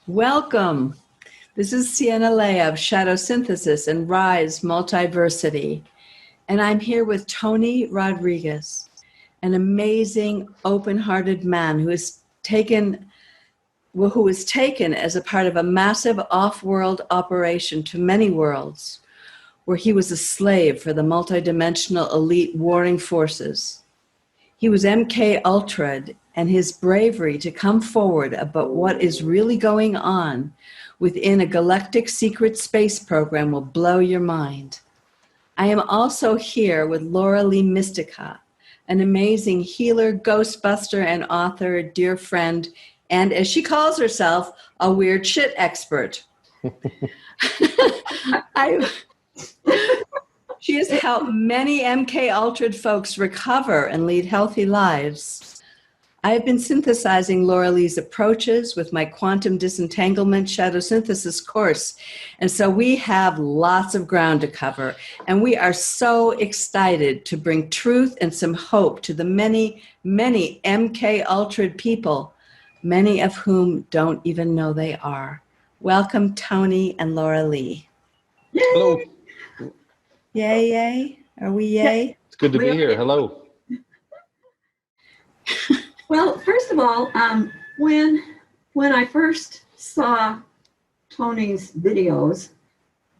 Welcome. This is Sienna Lea of Shadow Synthesis and Rise Multiversity. And I'm here with Tony Rodriguez, an amazing, open-hearted man who was taken as a part of a massive off-world operation to many worlds, where he was a slave for the multidimensional elite warring forces. He was MK Ultra'd, and his bravery to come forward about what is really going on within a galactic secret space program will blow your mind. I am also here with Laura Lee Mistycah, an amazing healer, ghostbuster, and author, dear friend, and as she calls herself, a weird shit expert. She has helped many MK Ultra'd folks recover and lead healthy lives. I have been synthesizing Laura Lee's approaches with my quantum disentanglement shadow synthesis course. And so we have lots of ground to cover. And we are so excited to bring truth and some hope to the many, many MK Ultra'd people, many of whom don't even know they are. Welcome, Tony and Laura Lee. Yay! Hello. Yay, yay? Are we yay? It's good to be here. Hello. Well, first of all, when I first saw Tony's videos,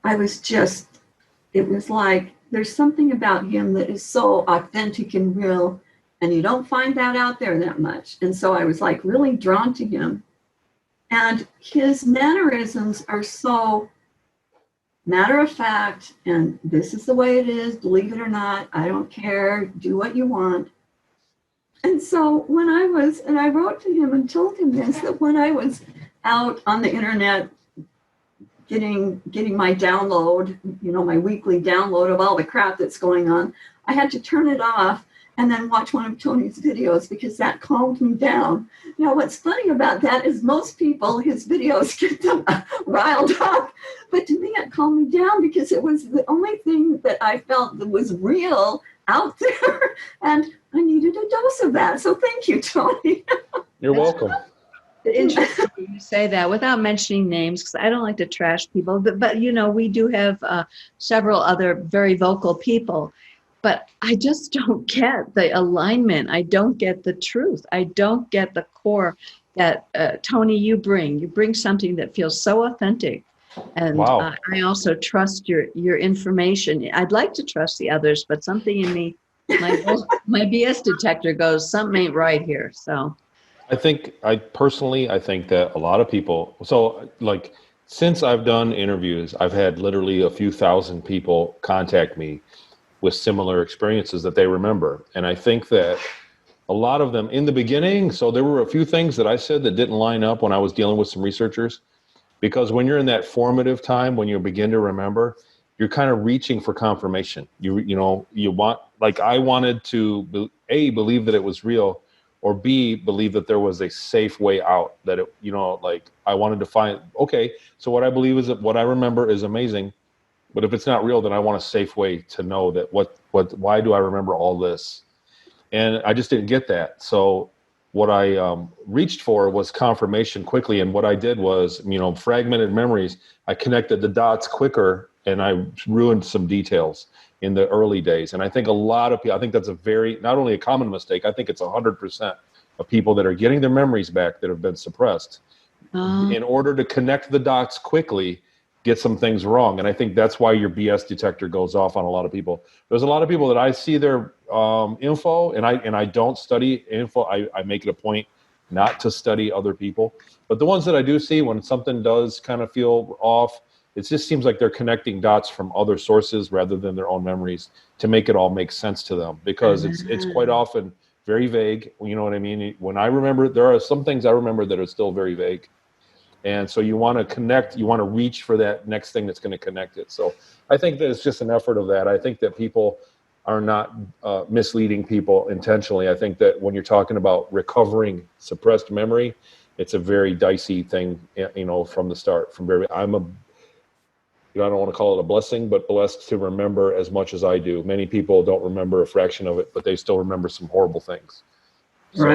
it was like, there's something about him that is so authentic and real, and you don't find that out there that much. And so I was like really drawn to him. And his mannerisms are so matter of fact, and this is the way it is, believe it or not, I don't care, do what you want. And so I wrote to him and told him this, that when I was out on the internet getting my download, my weekly download of all the crap that's going on, I had to turn it off and then watch one of Tony's videos because that calmed me down. Now, what's funny about that is most people, his videos get them riled up, but to me it calmed me down because it was the only thing that I felt that was real out there, and I needed a dose of that. So thank you, Tony. You're welcome. Interesting you say that without mentioning names, because I don't like to trash people, but we do have several other very vocal people, but I just don't get the alignment. I don't get the truth. I don't get the core that Tony, you bring something that feels so authentic. And wow. I also trust your information. I'd like to trust the others, but something in me, my BS detector goes, something ain't right here. So I personally think that a lot of people, since I've done interviews, I've had literally a few thousand people contact me with similar experiences that they remember. And I think that a lot of them in the beginning, so there were a few things that I said that didn't line up when I was dealing with some researchers. Because when you're in that formative time, when you begin to remember, you're kind of reaching for confirmation. You want, like I wanted to A, believe that it was real, or B, believe that there was a safe way out, that it, I wanted to find, okay, so what I believe is that what I remember is amazing, but if it's not real, then I want a safe way to know that why do I remember all this? And I just didn't get that. So what I reached for was confirmation quickly. And what I did was, fragmented memories, I connected the dots quicker and I ruined some details in the early days. And I think a lot of people, I think that's not only a common mistake, I think it's 100% of people that are getting their memories back that have been suppressed. In order to connect the dots quickly, get some things wrong. And I think that's why your BS detector goes off on a lot of people. There's a lot of people that I see their info, and I don't study info. I make it a point not to study other people. But the ones that I do see, when something does kind of feel off, it just seems like they're connecting dots from other sources rather than their own memories to make it all make sense to them, because it's quite often very vague. You know what I mean? When I remember, there are some things I remember that are still very vague. And so you want to connect, you want to reach for that next thing that's going to connect it. So I think that it's just an effort of that. I think that people, are not misleading people intentionally. I think that when you're talking about recovering suppressed memory, it's a very dicey thing, you know, from the start. I don't want to call it a blessing, but blessed to remember as much as I do. Many people don't remember a fraction of it, but they still remember some horrible things. So,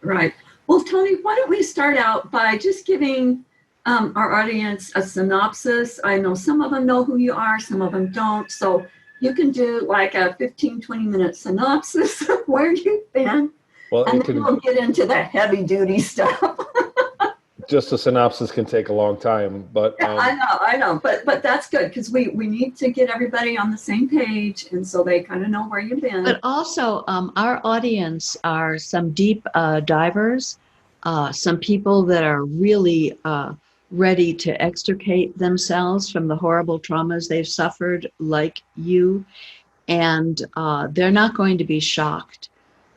Right. Well, Tony, why don't we start out by just giving our audience a synopsis. I know some of them know who you are, some of them don't. So you can do like a 15, 20-minute synopsis of where you've been. well, And then we'll get into the heavy duty stuff. just a synopsis can take a long time, but I know, but that's good because we need to get everybody on the same page, and so they kind of know where you've been. But also, our audience are some deep divers, some people that are really ready to extricate themselves from the horrible traumas they've suffered, like you, and they're not going to be shocked.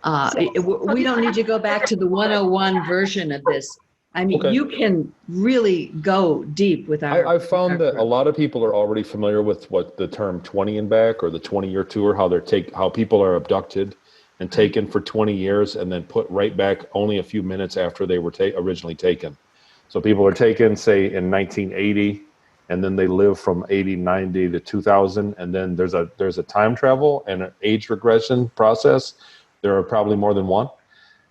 We don't need to go back to the 101 version of this. I mean, Okay. You can really go deep with our. I found that a lot of people are already familiar with what the term 20 and back, or the 20-year tour, how people are abducted and taken for 20 years and then put right back only a few minutes after they were originally taken. So people are taken, say, in 1980, and then they live from 80, 90 to 2000, and then there's a time travel and an age regression process. There are probably more than one.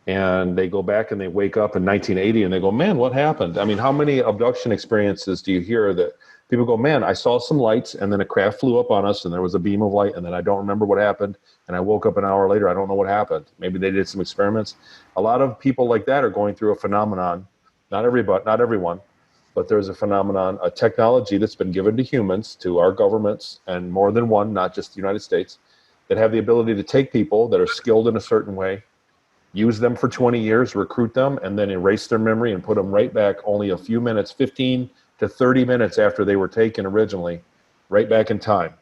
And they go back and they wake up in 1980 and they go, man, what happened? I mean, how many abduction experiences do you hear that people go, man, I saw some lights and then a craft flew up on us and there was a beam of light and then I don't remember what happened. And I woke up an hour later, I don't know what happened. Maybe they did some experiments. A lot of people like that are going through a phenomenon, not everyone, but there's a phenomenon, a technology that's been given to humans, to our governments, and more than one, not just the United States, that have the ability to take people that are skilled in a certain way, use them for 20 years, recruit them, and then erase their memory and put them right back only a few minutes, 15 to 30 minutes after they were taken originally, right back in time.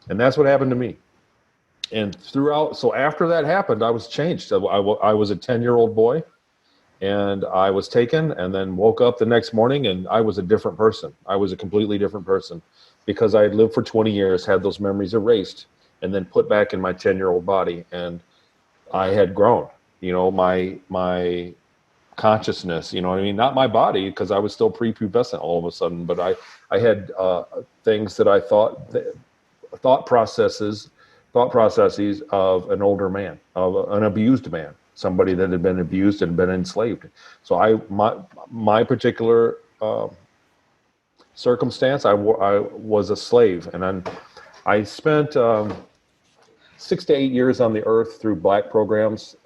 And that's what happened to me. And so after that happened, I was changed. I was a 10-year-old boy, and I was taken and then woke up the next morning, and I was a different person. I was a completely different person because I had lived for 20 years, had those memories erased, and then put back in my 10-year-old body. And I had grown. You know, my consciousness, you know what I mean? Not my body, because I was still prepubescent all of a sudden, but I had things that I thought processes of an older man, of an abused man, somebody that had been abused and been enslaved. So my particular circumstance, I was a slave, and then I spent 6 to 8 years on the earth through black programs.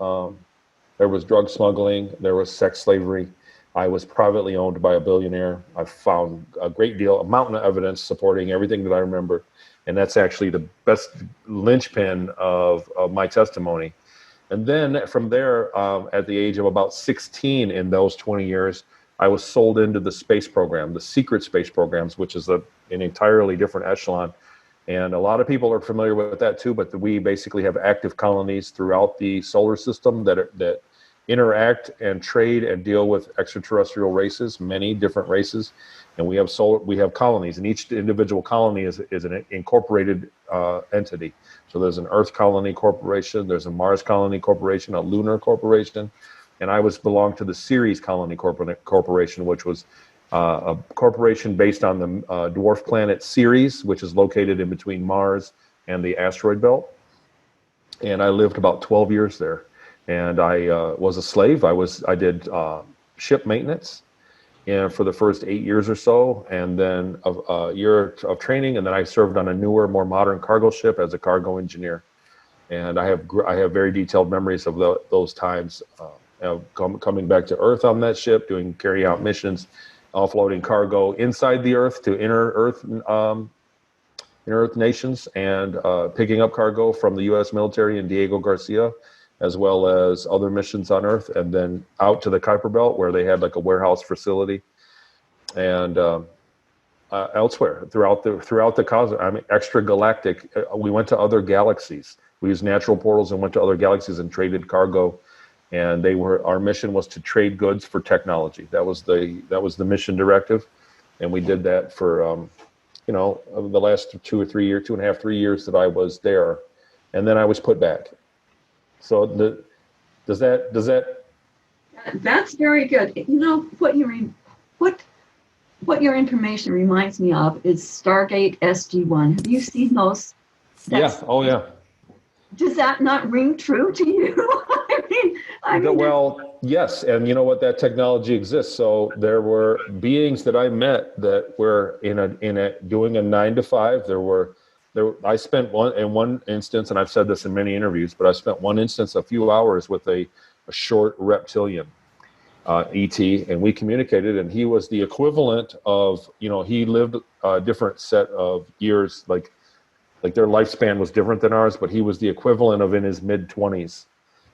There was drug smuggling, there was sex slavery. I was privately owned by a billionaire. I found a mountain of evidence supporting everything that I remember. And that's actually the best linchpin of my testimony. And then from there, at the age of about 16 in those 20 years, I was sold into the space program, the secret space programs, which is an entirely different echelon. And a lot of people are familiar with that too, but we basically have active colonies throughout the solar system that interact and trade and deal with extraterrestrial races, many different races. And we have colonies, and each individual colony is an incorporated entity. So there's an Earth Colony Corporation, there's a Mars Colony Corporation, a Lunar Corporation, and I belonged to the Ceres Colony Corporation, which was a corporation based on the dwarf planet Ceres, which is located in between Mars and the asteroid belt. And I lived about 12 years there. And I was a slave. I did ship maintenance for the first 8 years or so, and then a year of training, and then I served on a newer, more modern cargo ship as a cargo engineer. And I have very detailed memories of those times, coming back to Earth on that ship, carrying out missions, offloading cargo inside the Earth to inner Earth nations, and picking up cargo from the U.S. military and Diego Garcia, as well as other missions on Earth, and then out to the Kuiper Belt, where they had like a warehouse facility, and elsewhere throughout the cosmos. I mean, extragalactic. We went to other galaxies. We used natural portals and went to other galaxies and traded cargo. And our mission was to trade goods for technology. That was the mission directive, and we did that for the last 2.5, 3 years that I was there. and then I was put back. So does that? That's very good. You know, what your information reminds me of is Stargate SG1. Have you seen those? Yeah. Oh, yeah. Does that not ring true to you? I mean, Well, yes, and you know what? That technology exists. So there were beings that I met that were in a doing a 9 to 5. I spent one instance, and I've said this in many interviews, but I spent one instance a few hours with a short reptilian. ET, and we communicated, and he was the equivalent of, he lived a different set of years, like their lifespan was different than ours, but he was the equivalent of in his mid-20s,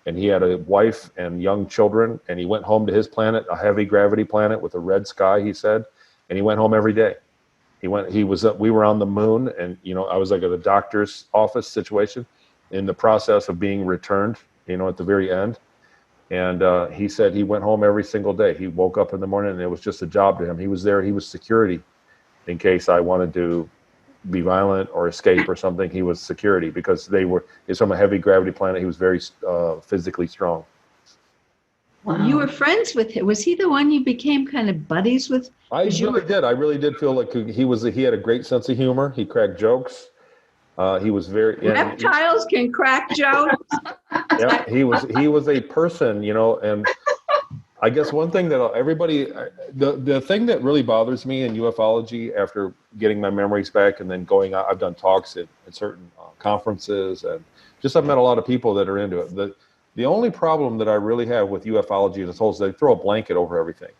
and he had a wife and young children, and he went home to his planet, a heavy gravity planet with a red sky, he said, and he went home every day. We were on the moon, and I was like at a doctor's office situation in the process of being returned, at the very end. And he said he went home every single day. He woke up in the morning and it was just a job to him. He was there. He was security in case I wanted to be violent or escape or something. He was security because he's from a heavy gravity planet. He was very physically strong. Wow. You were friends with him. Was he the one you became kind of buddies with? I really did feel like he had a great sense of humor. He cracked jokes. He was very reptiles can crack jokes. Yeah, he was a person, and I guess one thing that the thing that really bothers me in ufology after getting my memories back and then going out, I've done talks at certain conferences, and I've met a lot of people that are into it. The only problem that I really have with ufology as a whole is they throw a blanket over everything.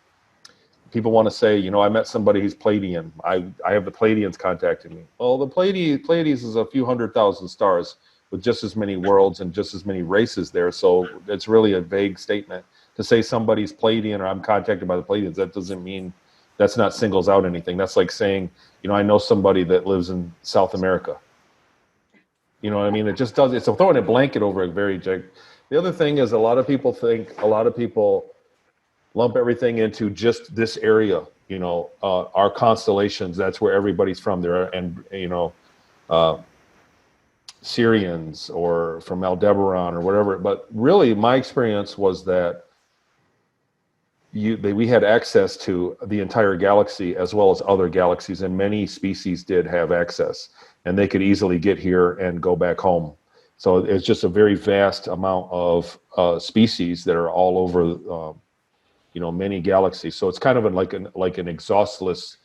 People want to say, I met somebody who's Pleiadian. I have the Pleiadians contacting me. Well, the Pleiades is a few 100,000 stars with just as many worlds and just as many races there. So it's really a vague statement to say somebody's Pleiadian or I'm contacted by the Pleiadians. That doesn't mean, that's not singles out anything. That's like saying, I know somebody that lives in South America. You know what I mean? It just does. It's throwing a blanket over a very. The other thing is a lot of people lump everything into just this area, our constellations. That's where everybody's from there. And, Syrians or from Aldebaran or whatever. But really my experience was that we had access to the entire galaxy as well as other galaxies, and many species did have access, and they could easily get here and go back home. So it's just a very vast amount of species that are all over many galaxies. So it's kind of like an exhaustless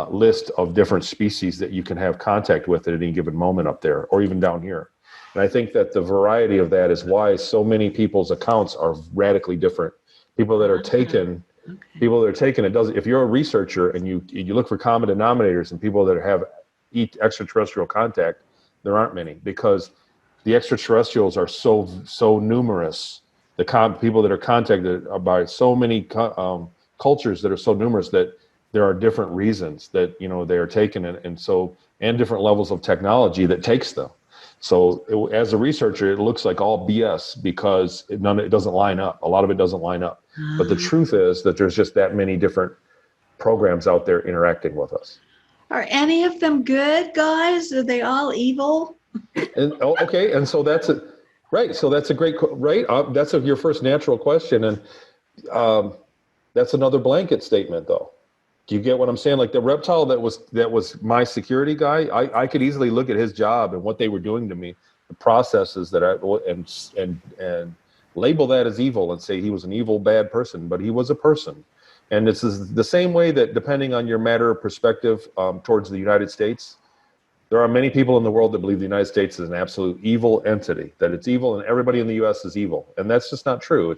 list of different species that you can have contact with at any given moment up there, or even down here. And I think that the variety of that is why so many people's accounts are radically different. People that are taken, it doesn't. If you're a researcher and you look for common denominators and people that have extraterrestrial contact, there aren't many, because the extraterrestrials are so numerous. The people that are contacted are by so many cultures that are so numerous that there are different reasons that they are taken, and different levels of technology that takes them. So as a researcher, it looks like all BS because it doesn't line up. A lot of it doesn't line up. But the truth is that there's just that many different programs out there interacting with us. Are any of them good guys? Are they all evil? And okay, and so that's it. Right. So that's a great, right? That's your first natural question. And that's another blanket statement, though. Do you get what I'm saying? Like the reptile that was my security guy, I could easily look at his job and what they were doing to me, the processes and label that as evil and say he was an evil, bad person, but he was a person. And this is the same way that depending on your matter of perspective towards the United States, there are many people in the world that believe the United States is an absolute evil entity, that it's evil and everybody in the U.S. is evil. And that's just not true.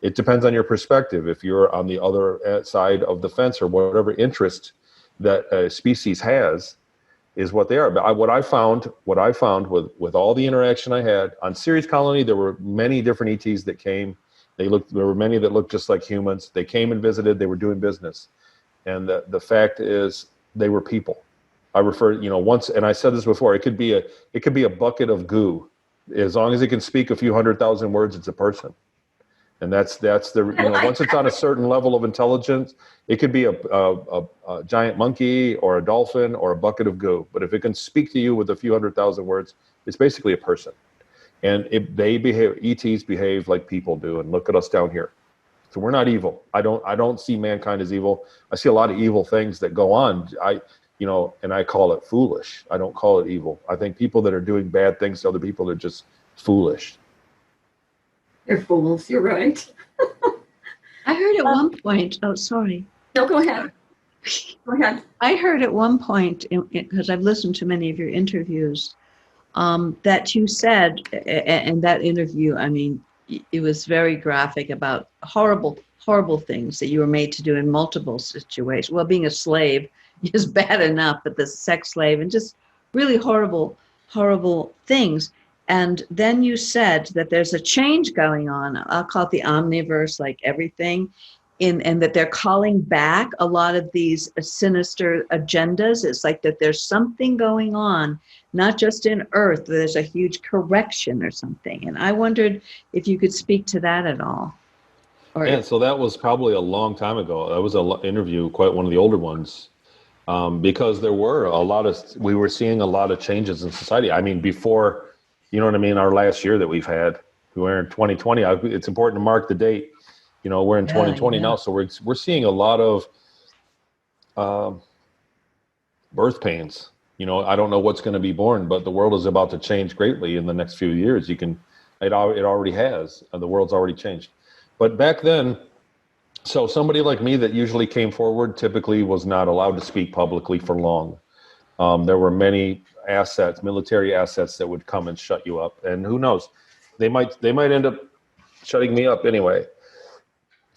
It depends on your perspective. If you're on the other side of the fence or whatever interest that a species has is what they are. But what I found with all the interaction I had on Sirius Colony, there were many different ETs that came. There were many that looked just like humans. They came and visited. They were doing business. And the fact is they were people. I refer, once, and I said this before, it could be a bucket of goo. As long as it can speak a few 100,000 words, it's a person. And that's the, once it's on a certain level of intelligence, it could be a giant monkey or a dolphin or a bucket of goo. But if it can speak to you with a few 100,000 words, it's basically a person. And ETs behave like people do. And look at us down here. So we're not evil. I don't see mankind as evil. I see a lot of evil things that go on. And I call it foolish. I don't call it evil. I think people that are doing bad things to other people are just foolish. They're fools. You're right. I heard at one point, oh, sorry. No, go ahead. Go ahead. I heard at one point, because I've listened to many of your interviews, that you said in that interview, I mean, it was very graphic about horrible, horrible things that you were made to do in multiple situations. Well, being a slave is bad enough, but the sex slave and just really horrible, horrible things. And then you said that there's a change going on. I'll call it the Omniverse, like everything, and that they're calling back a lot of these sinister agendas. It's like that there's something going on, not just in Earth, there's a huge correction or something. And I wondered if you could speak to that at all. Yeah, so that was probably a long time ago. That was an interview, quite one of the older ones, because we were seeing a lot of changes in society. I mean, before, our last year that we've had, we're in 2020. It's important to mark the date. We're in 2020 now, so we're seeing a lot of birth pains. I don't know what's going to be born, but the world is about to change greatly in the next few years. It already has. The world's already changed. But back then, so somebody like me that usually came forward typically was not allowed to speak publicly for long. There were many military assets that would come and shut you up. And who knows, they might end up shutting me up anyway.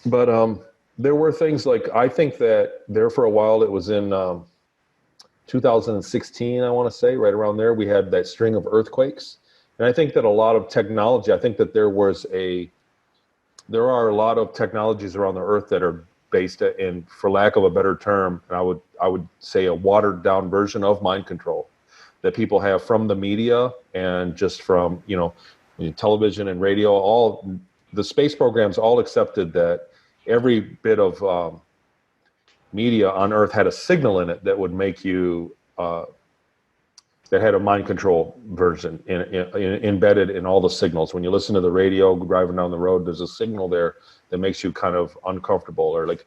But there were things like, I think that there for a while, it was in 2016, I want to say, right around there, we had that string of earthquakes. And I think that a lot of technology, I think that there are a lot of technologies around the earth that are based in, for lack of a better term, and I would say a watered down version of mind control that people have from the media and just from, television and radio. All the space programs all accepted that every bit of media on Earth had a signal in it that would make you, that had a mind control version embedded in all the signals. When you listen to the radio driving down the road, there's a signal there that makes you kind of uncomfortable, or like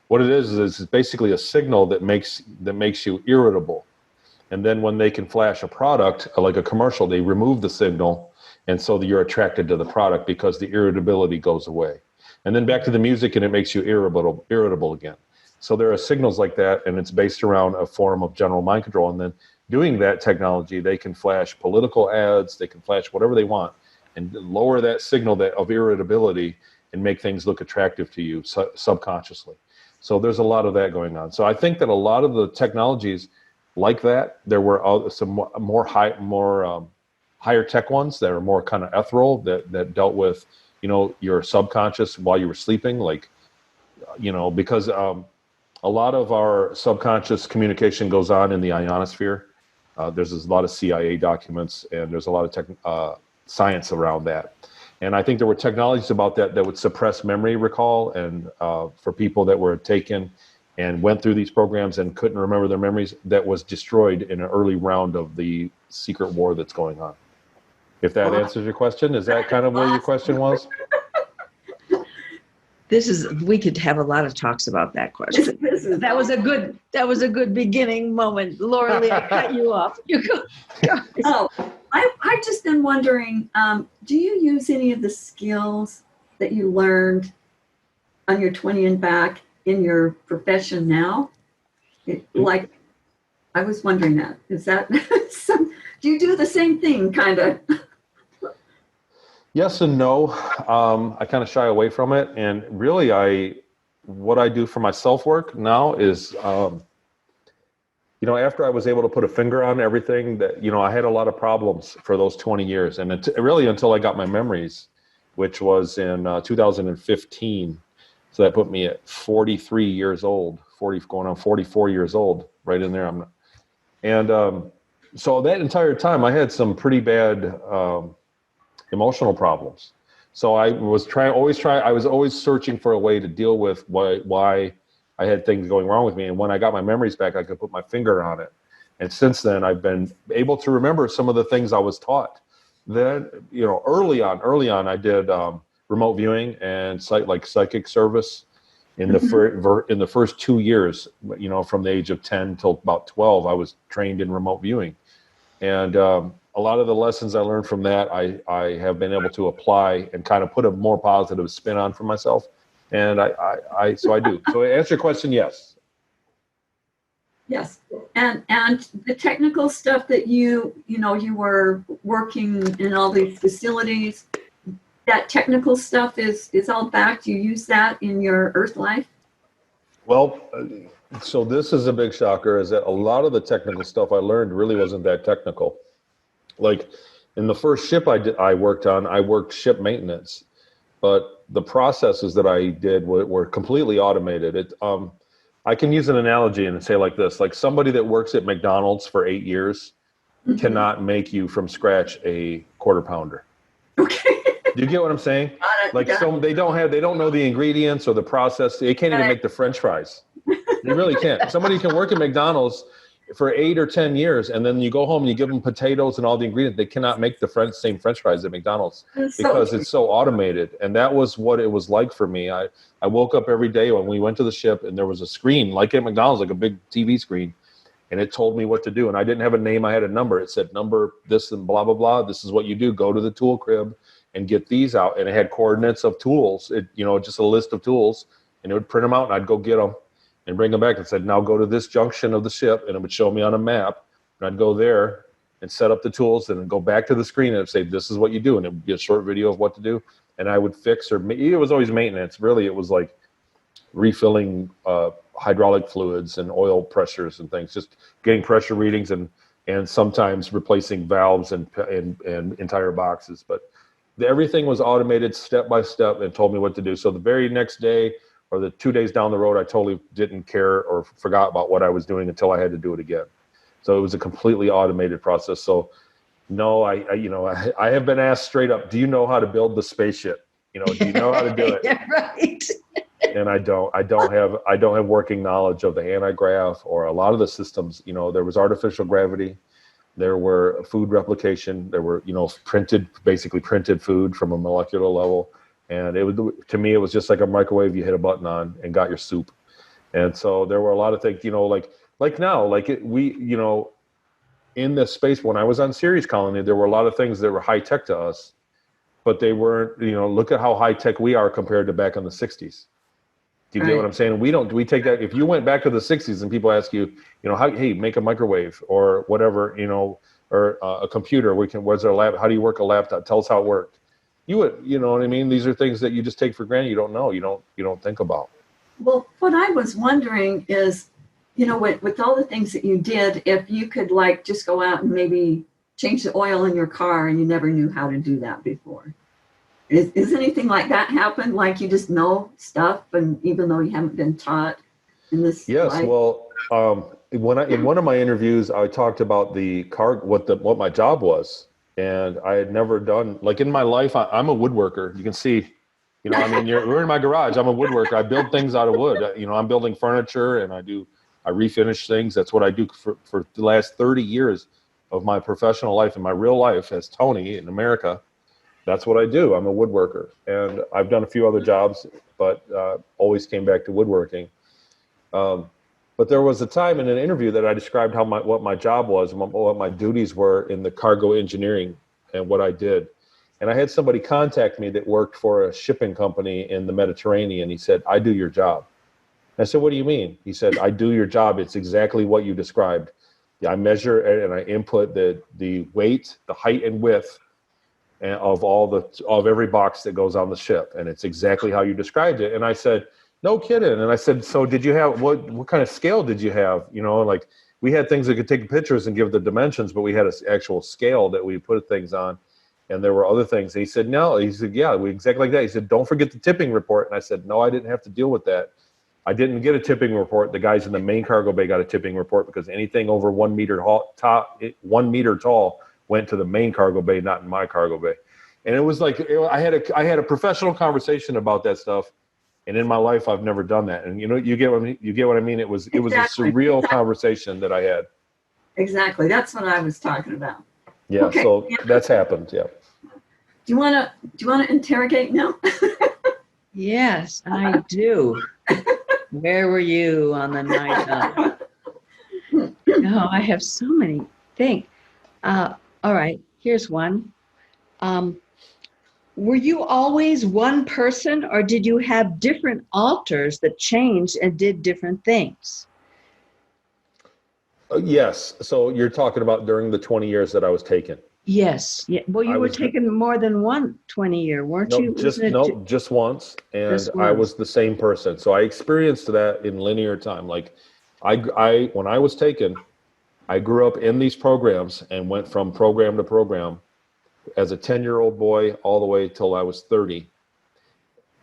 what it is it's basically a signal that makes you irritable. And then when they can flash a product, like a commercial, they remove the signal. And so you're attracted to the product because the irritability goes away. And then back to the music and it makes you irritable again. So there are signals like that, and it's based around a form of general mind control. And then doing that technology, they can flash political ads, they can flash whatever they want and lower that signal of irritability and make things look attractive to you subconsciously. So there's a lot of that going on. So I think that a lot of the technologies like that, there were some higher tech ones that are more kind of ethereal that dealt with, your subconscious while you were sleeping, like, because a lot of our subconscious communication goes on in the ionosphere. There's a lot of CIA documents, and there's a lot of science around that. And I think there were technologies about that would suppress memory recall, and for people that were taken and went through these programs and couldn't remember their memories, that was destroyed in an early round of the secret war that's going on. If that answers your question, is that kind of where your question was? We could have a lot of talks about that question. That was a good beginning moment. Laura Lee, I cut you off. You go. Oh, I've just been wondering, do you use any of the skills that you learned on your 20 and back in your profession now? I was wondering that. Is that do you do the same thing, kind of? Yes and no. I kind of shy away from it. And really, what I do for my self-work now is, after I was able to put a finger on everything that, I had a lot of problems for those 20 years. And really until I got my memories, which was in 2015. So that put me at 43 years old, going on 44 years old, right in there. So that entire time I had some pretty bad emotional problems. So I was always searching for a way to deal with why I had things going wrong with me. And when I got my memories back, I could put my finger on it. And since then, I've been able to remember some of the things I was taught. Then, early on, I did remote viewing and psychic service in the first 2 years. From the age of 10 till about 12, I was trained in remote viewing, and a lot of the lessons I learned from that, I have been able to apply and kind of put a more positive spin on for myself. And so I do. So to answer your question, yes. Yes, and the technical stuff that you were working in all these facilities, that technical stuff is all back. You use that in your Earth life? Well, so this is a big shocker, is that a lot of the technical stuff I learned really wasn't that technical. Like in the first ship I worked on, I worked ship maintenance, but the processes that I did were completely automated. I can use an analogy and say like this, like somebody that works at McDonald's for 8 years cannot make you from scratch a quarter pounder. Okay. Do you get what I'm saying? Like they don't know the ingredients or the process. They can't even make the French fries. They really can't. Somebody can work at McDonald's for 8 or 10 years, and then you go home and you give them potatoes and all the ingredients. They cannot make the same French fries at McDonald's because it's so automated. And that was what it was like for me. I woke up every day when we went to the ship, and there was a screen like at McDonald's, like a big TV screen, and it told me what to do. And I didn't have a name. I had a number. It said number this and blah, blah, blah. This is what you do. Go to the tool crib and get these out. And it had coordinates of tools, just a list of tools, and it would print them out, and I'd go get them and bring them back and said, now go to this junction of the ship, and it would show me on a map, and I'd go there and set up the tools and then go back to the screen and it'd say, this is what you do. And it would be a short video of what to do. And I would fix, or it was always maintenance. Really, it was like refilling hydraulic fluids and oil pressures and things, just getting pressure readings and sometimes replacing valves and entire boxes. But everything was automated step by step and told me what to do. So the very next day, or the 2 days down the road, I totally didn't care or forgot about what I was doing until I had to do it again. So it was a completely automated process. So no, I have been asked straight up, do you know how to build the spaceship? Do you know how to do it? Yeah, right. And I don't have working knowledge of the anti-grav or a lot of the systems. There was artificial gravity, there were food replication, there were, basically printed food from a molecular level. And to me, it was just like a microwave you hit a button on and got your soup. And so there were a lot of things, like now, in the space, when I was on Ceres Colony, there were a lot of things that were high tech to us, but they weren't, look at how high tech we are compared to back in the 60s. Do you get what I'm saying? We take that. If you went back to the 60s and people ask you, hey, make a microwave or whatever, or a computer, where's our lab? How do you work a laptop? Tell us how it worked. You would, you know what I mean? These are things that you just take for granted. You don't know. You don't think about. Well, what I was wondering is, with all the things that you did, if you could just go out and maybe change the oil in your car and you never knew how to do that before. Is anything like that happen? Like you just know stuff, and even though you haven't been taught in this? Yes. life? Well, in one of my interviews, I talked about what my job was. And I had never done, in my life, I'm a woodworker. You can see, we're in my garage. I'm a woodworker. I build things out of wood. I'm building furniture and I refinish things. That's what I do for the last 30 years of my professional life and my real life as Tony in America. That's what I do. I'm a woodworker. And I've done a few other jobs, but always came back to woodworking. But there was a time in an interview that I described what my job was, and what my duties were in the cargo engineering and what I did. And I had somebody contact me that worked for a shipping company in the Mediterranean. He said, I do your job. I said, what do you mean? He said, I do your job. It's exactly what you described. I measure and I input the weight, the height and width of every box that goes on the ship. And it's exactly how you described it. And I said, no kidding. And I said, so did you have, what kind of scale did you have? We had things that could take pictures and give the dimensions, but we had an actual scale that we put things on. And there were other things. And he said, no. He said, yeah, exactly like that. He said, don't forget the tipping report. And I said, no, I didn't have to deal with that. I didn't get a tipping report. The guys in the main cargo bay got a tipping report because anything over 1 meter tall went to the main cargo bay, not in my cargo bay. And it was like, I had a professional conversation about that stuff. And in my life, I've never done that. And you get what I mean? It was Exactly. a surreal conversation that I had. Exactly. That's what I was talking about. Yeah. Okay. So Yeah. that's happened. Yeah. Do you want to interrogate now? Yes, I do. Where were you on the night of? No, I have so many things. All right, here's one. Were you always one person, or did you have different alters that changed and did different things? Yes. So you're talking about during the 20 years that I was taken. Yes. Yeah. Well, you were taken more than 20 year, weren't you? Just once, and Just I once. was the same person. So I experienced that in linear time. Like, I when I was taken, I grew up in these programs and went from program to program as a 10-year-old boy all the way till I was 30,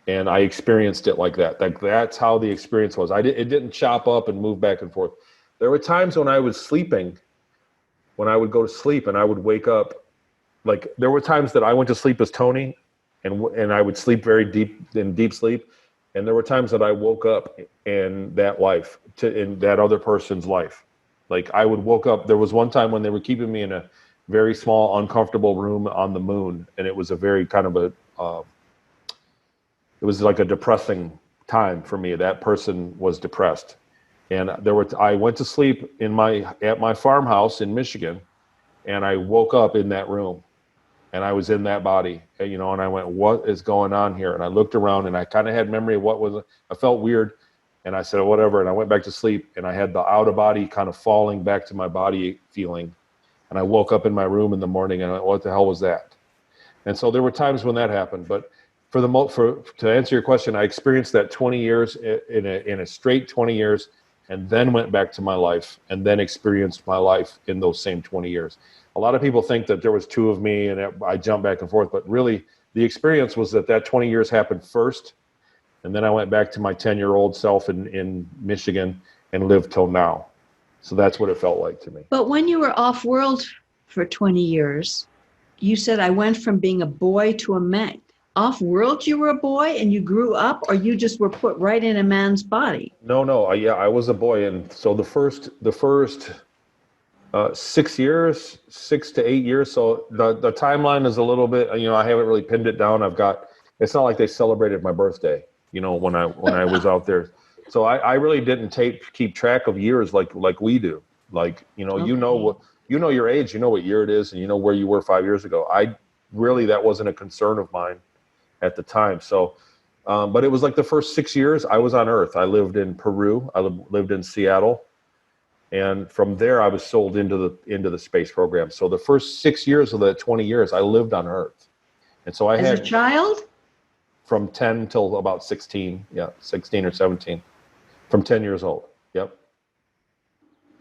and I experienced it like that. Like, that's how the experience was. It didn't chop up and move back and forth. There were times when I was sleeping, when I would go to sleep and I would wake up. Like, there were times that I went to sleep as Tony, and I would sleep very deep sleep, and there were times that I woke up in that life, in that other person's life. Like, I woke up. There was one time when they were keeping me in a very small, uncomfortable room on the moon, and it was a very kind of it was like a depressing time for me. That person was depressed, and I went to sleep at my farmhouse in Michigan, and I woke up in that room. And I was in that body, and I went, what is going on here? And I looked around, and I kind of had memory of I felt weird, and I said, whatever. And I went back to sleep, and I had the out of body kind of falling back to my body feeling. And I woke up in my room in the morning, and I went, what the hell was that? And so there were times when that happened. But to answer your question, I experienced that 20 years in a straight 20 years, and then went back to my life, and then experienced my life in those same 20 years. A lot of people think that there was two of me and I jumped back and forth, but really the experience was that 20 years happened first. And then I went back to my 10-year-old self in Michigan and lived till now. So that's what it felt like to me. But when you were off world for 20 years, you said I went from being a boy to a man. Off world, you were a boy and you grew up, or you just were put right in a man's body? No. I was a boy. And so the first 6 years, 6 to 8 years. So the timeline is a little bit, I haven't really pinned it down. It's not like they celebrated my birthday, when I was out there. So I really didn't keep track of years like we do. Like, Okay. you know your age, you know what year it is, and you know where you were 5 years ago. That wasn't a concern of mine at the time. So, but it was like the first 6 years I was on Earth. I lived in Peru. I lived in Seattle. And from there, I was sold into the space program. So the first 6 years of the 20 years, I lived on Earth. And so As a child? From 10 till about 16. Yeah, 16 or 17. From 10 years old. Yep.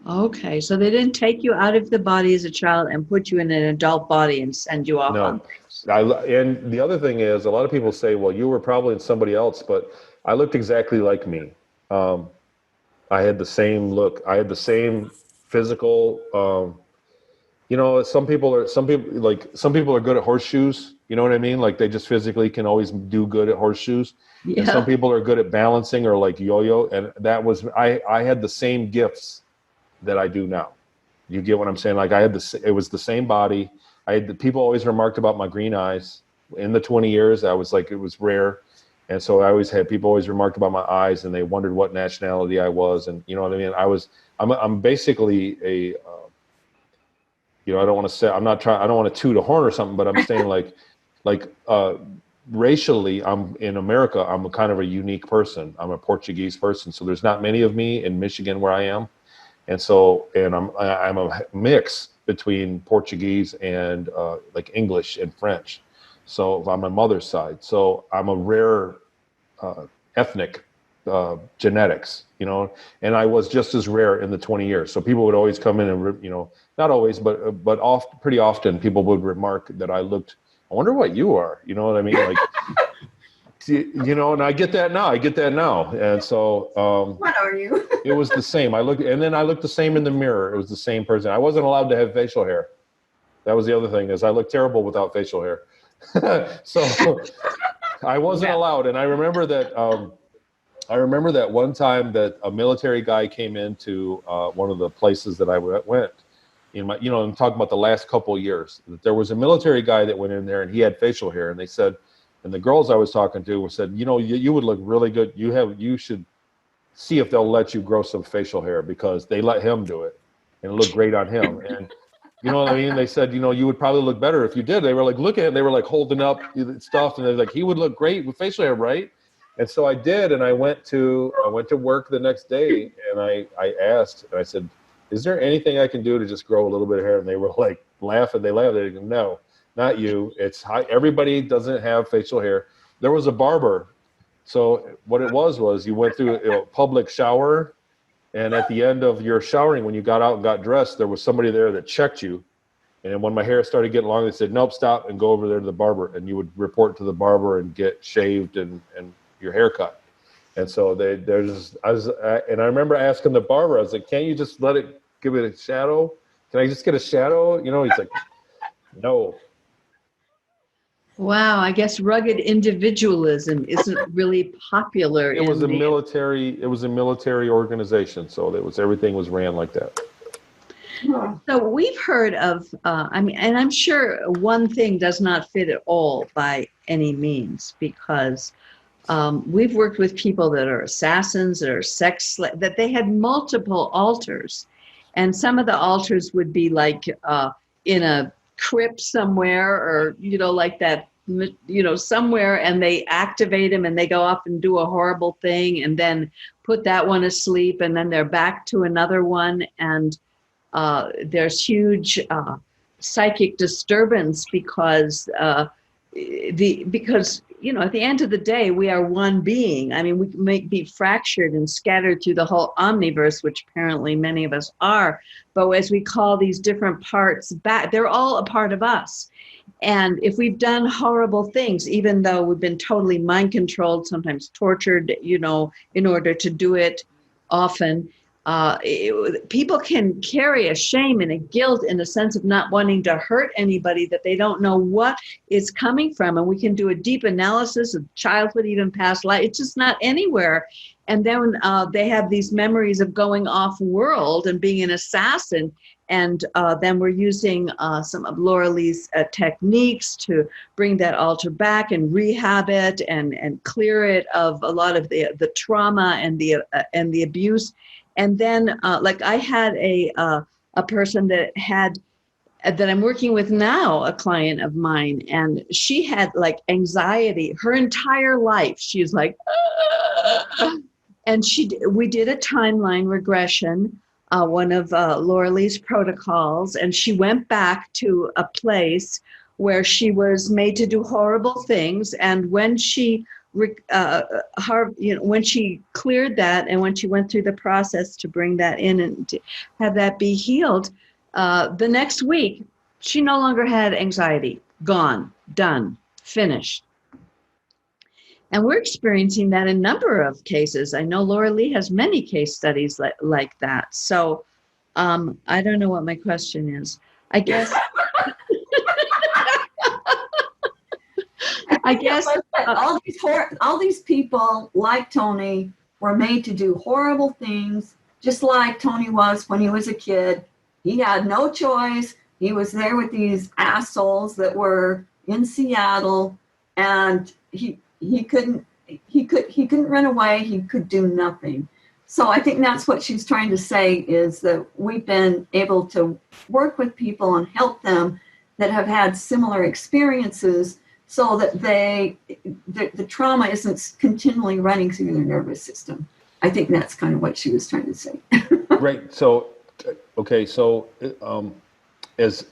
Okay, so they didn't take you out of the body as a child and put you in an adult body and send you off on things. And the other thing is, a lot of people say, well, you were probably in somebody else, but I looked exactly like me. I had the same look. I had the same physical. Some people are good at horseshoes. You know what I mean? Like, they just physically can always do good at horseshoes. Yeah. And some people are good at balancing or like yo-yo. And that was I had the same gifts that I do now. You get what I'm saying? Like, it was the same body. People always remarked about my green eyes. In the 20 years, I was like, it was rare. And so people always remarked about my eyes, and they wondered what nationality I was. And you know what I mean? I'm basically I don't want to say, I don't want to toot a horn or something, but I'm saying racially, in America, I'm kind of a unique person. I'm a Portuguese person. So there's not many of me in Michigan where I am. And so, I'm a mix between Portuguese and like English and French. So on my mother's side, so I'm a rare ethnic genetics, and I was just as rare in the 20 years. So people would always come in and, not always, but pretty often people would remark that I wonder what you are, you know what I mean? Like, and I get that now. And so, what are you? It was the same. I looked the same in the mirror. It was the same person. I wasn't allowed to have facial hair. That was the other thing, is I looked terrible without facial hair. So I wasn't allowed. And I remember that one time that a military guy came into one of the places that I went in my, I'm talking about the last couple of years, that there was a military guy that went in there and he had facial hair, and they said, and the girls I was talking to said, you would look really good. You should see if they'll let you grow some facial hair, because they let him do it and it looked great on him. And you know what I mean? They said, you would probably look better if you did. They were like, look at it. They were like holding up stuff, and they're like, he would look great with facial hair, right? And so I did, and I went to work the next day, and I asked, and I said, is there anything I can do to just grow a little bit of hair? And they were like laughing. They laughed. They go, no, not you. It's everybody doesn't have facial hair. There was a barber. So what it was you went through a public shower, and at the end of your showering, when you got out and got dressed, there was somebody there that checked you. And when my hair started getting long, they said, nope, stop, and go over there to the barber. And you would report to the barber and get shaved and your hair cut. And so and I remember asking the barber, I was like, can't you just give it a shadow? Can I just get a shadow? He's like, no. Wow, I guess rugged individualism isn't really popular. It was a military organization, so everything was ran like that. So we've heard of, and I'm sure one thing does not fit at all by any means, because we've worked with people that are assassins, that are that they had multiple alters. And some of the alters would be like in a crypt somewhere, or, like that, somewhere, and they activate them and they go off and do a horrible thing and then put that one asleep, and then they're back to another one. And there's huge psychic disturbance because at the end of the day, we are one being. I mean, we may be fractured and scattered through the whole omniverse, which apparently many of us are. But as we call these different parts back, they're all a part of us. And if we've done horrible things, even though we've been totally mind controlled, sometimes tortured, in order to do it often, people can carry a shame and a guilt and a sense of not wanting to hurt anybody that they don't know what is coming from. And we can do a deep analysis of childhood, even past life. It's just not anywhere. And then they have these memories of going off world and being an assassin. And then we're using some of Laura Lee's techniques to bring that altar back and rehab it and clear it of a lot of the trauma and the abuse. And then, I had a person that I'm working with now, a client of mine, and she had anxiety her entire life. She's like, and we did a timeline regression, one of Laura Lee's protocols, and she went back to a place where she was made to do horrible things. And when she when she cleared that, and when she went through the process to bring that in and to have that be healed, the next week, she no longer had anxiety. Gone, done, finished. And we're experiencing that in a number of cases. I know Laura Lee has many case studies like that. So I don't know what my question is. I guess... all these people like Tony were made to do horrible things, just like Tony was when he was a kid. He had no choice. He was there with these assholes that were in Seattle, and he couldn't run away. He could do nothing. So I think that's what she's trying to say, is that we've been able to work with people and help them that have had similar experiences, so that the trauma isn't continually running through their nervous system. I think that's kind of what she was trying to say. Right. So, okay. So, as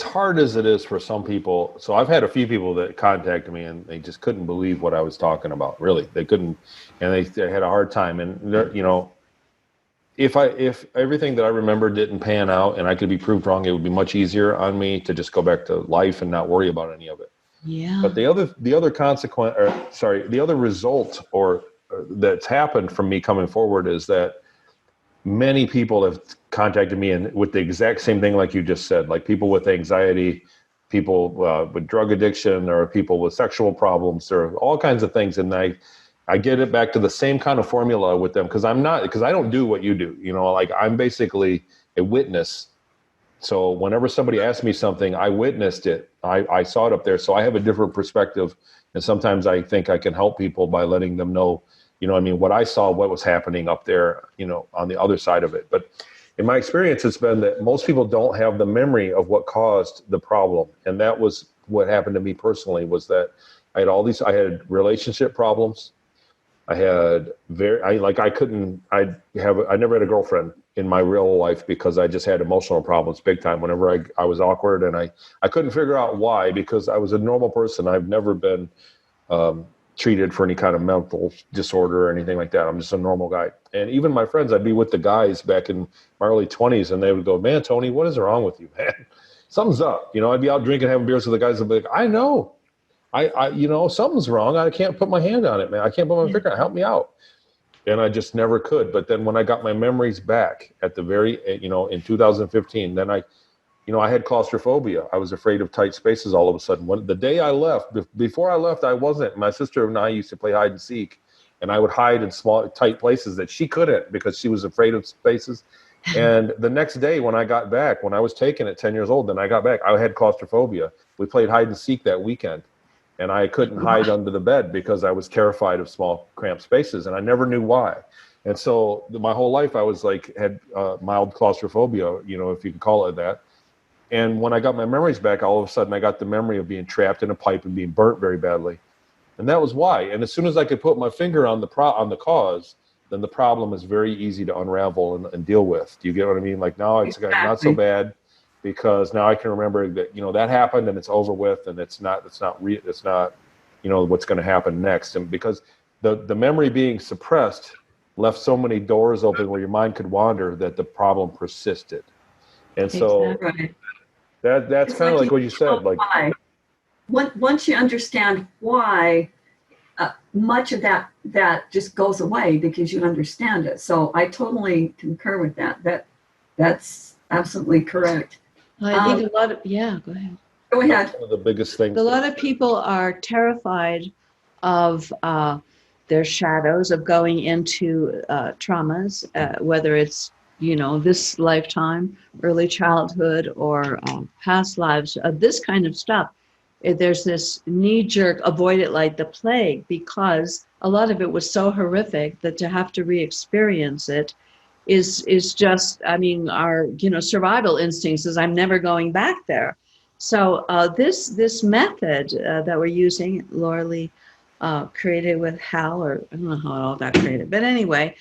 hard as it is for some people, so I've had a few people that contacted me and they just couldn't believe what I was talking about. Really, they couldn't, and they had a hard time. And if everything that I remember didn't pan out and I could be proved wrong, it would be much easier on me to just go back to life and not worry about any of it. Yeah. But the other result that's happened from me coming forward is that many people have contacted me and with the exact same thing like you just said, like people with anxiety people with drug addiction, or people with sexual problems, or all kinds of things. And I get it back to the same kind of formula with them, because I don't do what you do. Like, I'm basically a witness. So whenever somebody asks me something, I witnessed it. I saw it up there. So I have a different perspective. And sometimes I think I can help people by letting them know, what I saw, what was happening up there, on the other side of it. But in my experience, it's been that most people don't have the memory of what caused the problem. And that was what happened to me personally, was that I had relationship problems. I never had a girlfriend in my real life, because I just had emotional problems big time. Whenever I was awkward, and I couldn't figure out why, because I was a normal person. I've never been treated for any kind of mental disorder or anything like that. I'm just a normal guy. And even my friends, I'd be with the guys back in my early 20s, and they would go, "Man, Tony, what is wrong with you, man? Something's up." I'd be out drinking, having beers with the guys, and be like, "I know. I something's wrong. I can't put my hand on it, man. I can't put my finger on it. Help me out." And I just never could. But then when I got my memories back at the in 2015, then I had claustrophobia. I was afraid of tight spaces all of a sudden. The day I left, before I left, I wasn't. My sister and I used to play hide and seek, and I would hide in small, tight places that she couldn't, because she was afraid of spaces. And the next day when I got back, when I was taken at 10 years old, then I got back, I had claustrophobia. We played hide and seek that weekend. And I couldn't hide under the bed because I was terrified of small, cramped spaces, and I never knew why. And so my whole life I was had mild claustrophobia, if you can call it that. And when I got my memories back, all of a sudden I got the memory of being trapped in a pipe and being burnt very badly. And that was why. And as soon as I could put my finger on the cause, then the problem is very easy to unravel and deal with. Do you get what I mean? Like, now it's not so bad, because now I can remember that, that happened, and it's over with, and it's not what's going to happen next. And because the memory being suppressed left so many doors open where your mind could wander, that the problem persisted. And so that's kind of like what you said. Like, once you understand why, much of that just goes away, because you understand it. So I totally concur with that. That's absolutely correct. I think go ahead. Go ahead. One of the biggest things. A lot of people are terrified of their shadows, of going into traumas, whether it's, this lifetime, early childhood, or past lives, this kind of stuff. There's this knee-jerk, avoid it like the plague, because a lot of it was so horrific that to have to re-experience it is just, our, survival instincts is, I'm never going back there. So this method that we're using, Laura Lee created with Hal, or I don't know how it all got created, but anyway,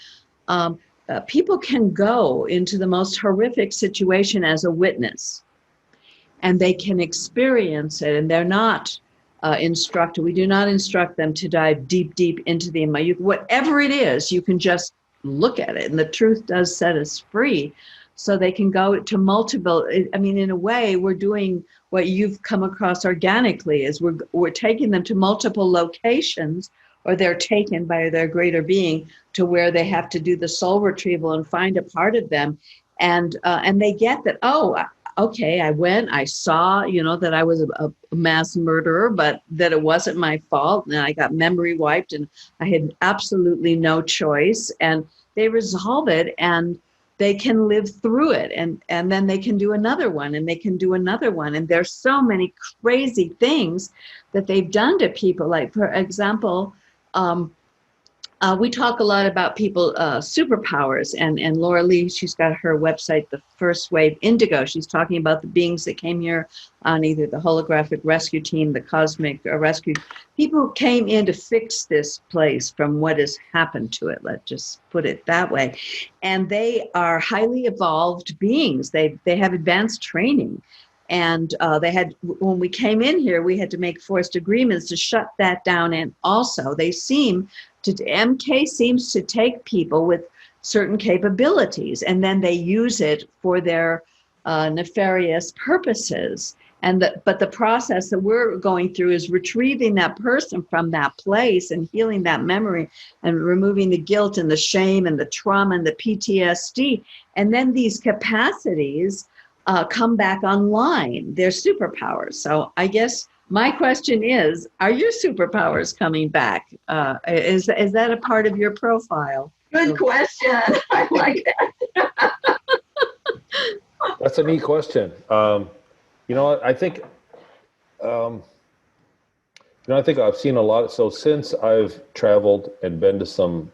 people can go into the most horrific situation as a witness, and they can experience it, and they're not instructed. We do not instruct them to dive deep into the whatever it is, you can just look at it, and the truth does set us free. So they can go to multiple, in a way, we're doing what you've come across organically, is we're taking them to multiple locations, or they're taken by their greater being to where they have to do the soul retrieval and find a part of them. And they get that, okay, I saw, that I was a mass murderer, but that it wasn't my fault. And I got memory wiped, and I had absolutely no choice. And they resolve it, and they can live through it. And then they can do another one, and they can do another one. And there's so many crazy things that they've done to people. Like, for example, we talk a lot about people, superpowers, and Laura Lee, she's got her website, The First Wave Indigo. She's talking about the beings that came here on either the holographic rescue team, the cosmic rescue. People who came in to fix this place from what has happened to it, let's just put it that way. And they are highly evolved beings. They have advanced training. And when we came in here, we had to make forced agreements to shut that down. And also MK seems to take people with certain capabilities, and then they use it for their nefarious purposes. But the process that we're going through is retrieving that person from that place and healing that memory and removing the guilt and the shame and the trauma and the PTSD. And then these capacities come back online, their superpowers. So I guess my question is, are your superpowers coming back? Is that a part of your profile? Good question. I like that. That's a neat question. I think, I think I've seen a lot. So since I've traveled and been to some